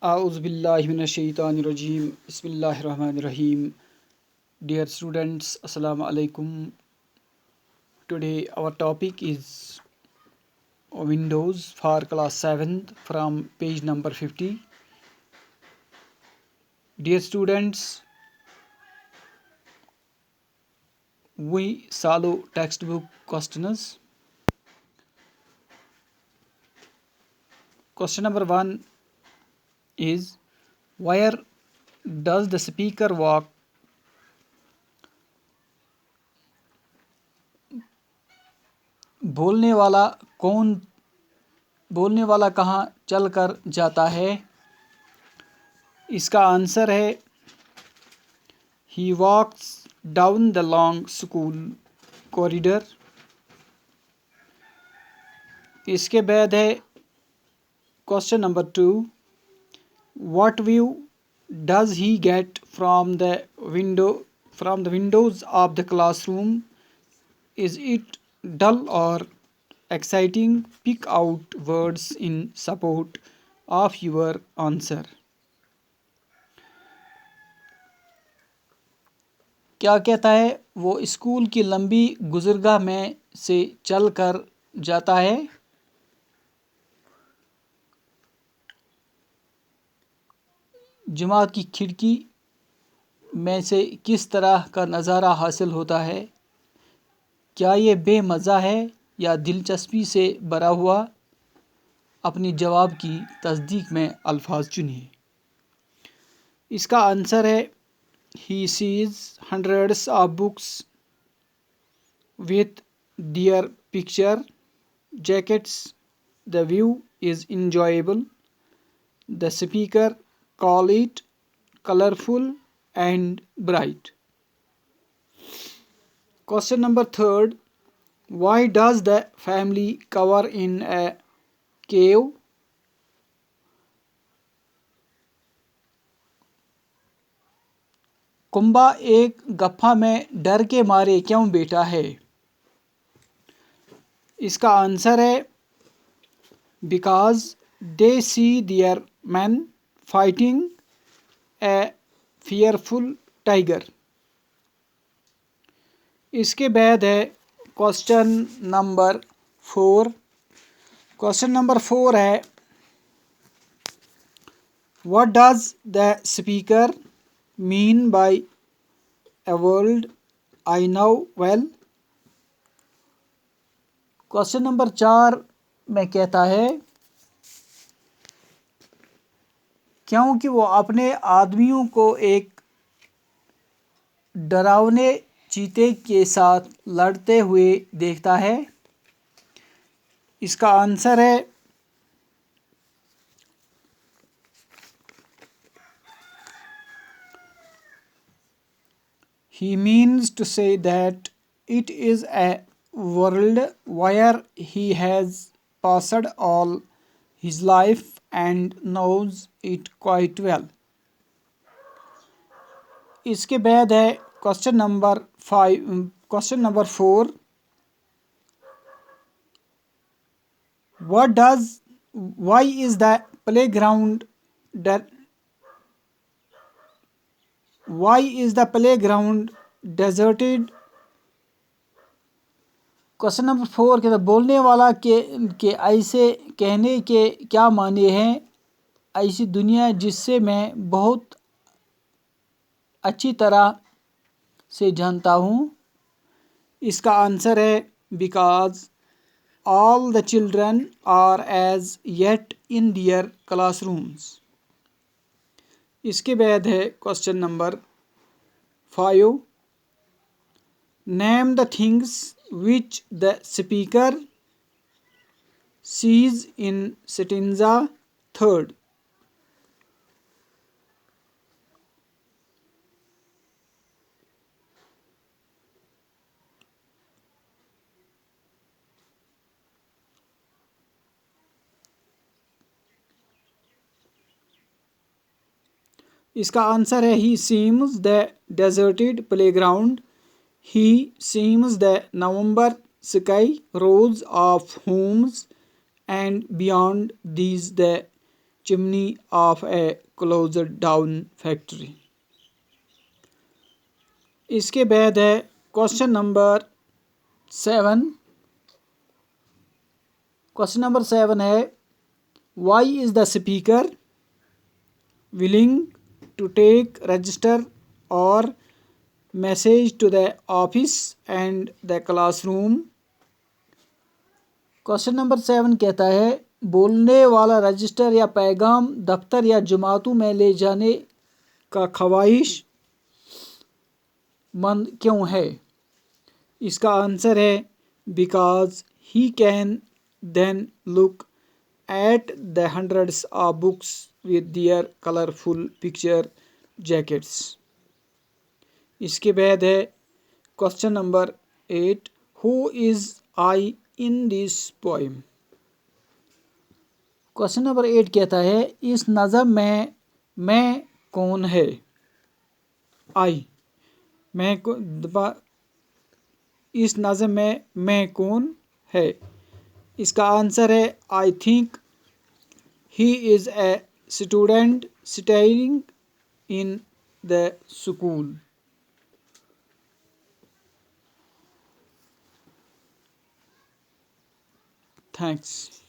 A'udzubillahiminash-shaytanir-rajim. Bismillahir-rahmanir-rahim. Dear students, Assalamu alaikum. Today our topic is Windows for class 7th from page number 50. Dear students, we solve textbook questions. Question number 1 is, where does the speaker walk? बोलने वाला कहाँ चलकर जाता है? इसका answer है he walks down the long school corridor. इसके बाद है question number 2, what view does he get from the windows of the classroom? Is it dull or exciting? Pick out words in support of your answer. क्या कहता है? वो school की लंबी गुजरगाह में से चलकर जाता है। जमात की खिड़की में से किस तरह का नज़ारा हासिल होता है? क्या ये बेमज़ा है या दिलचस्पी से भरा हुआ? अपनी जवाब की तस्दीक में अल्फाज चुनिए। इसका आंसर है he sees hundreds of books with their picture jackets. The view is enjoyable. The speaker call it colorful and bright. Question number 3, why does the family cover in a cave? कुंबा एक गफ्फा में डर के मारे क्यों बैठा है? इसका आंसर है because they see their men fighting a fearful tiger. इसके बाद है क्वेश्चन नंबर 4. क्वेश्चन नंबर 4 है, what does the speaker mean by a world I know well? Question number 4 में कहता है, क्योंकि वो अपने आदमियों को एक डरावने चीते के साथ लड़ते हुए देखता है। इसका आंसर है he means to say that it is a world where he has passed all his life and knows it quite well. इसके बाद है question number 4, why is the playground deserted? Question number 4 के बोलने वाला के ऐसे कहने के क्या माने हैं? ऐसी दुनिया जिससे मैं बहुत अच्छी तरह से जानता हूँ। इसका आंसर है because all the children are as yet in their classrooms. इसके बाद है question number 5, name the things which the speaker sees in stanza 3rd. इसका आंसर है he seems the deserted playground. He seems the November sky, rows of homes, and beyond these the chimney of a closed down factory. इसके बाद है question number 7. Question number 7 है why is the speaker willing to take register or message to the office and the classroom. Question number 7 कहता है बोलने वाला register या पैगाम दफ्तर या जमातों में ले जाने का ख्वाहिश मंद क्यों है. इसका आंसर है because he can then look at the hundreds of books with their colorful picture jackets. इसके बाद है question number 8 who is I in this poem. Question number 8 कहता है इस नज़म में मैं कौन है. I इस नज़म में मैं कौन है. इसका आंसर है I think he is a student studying in the school. Thanks.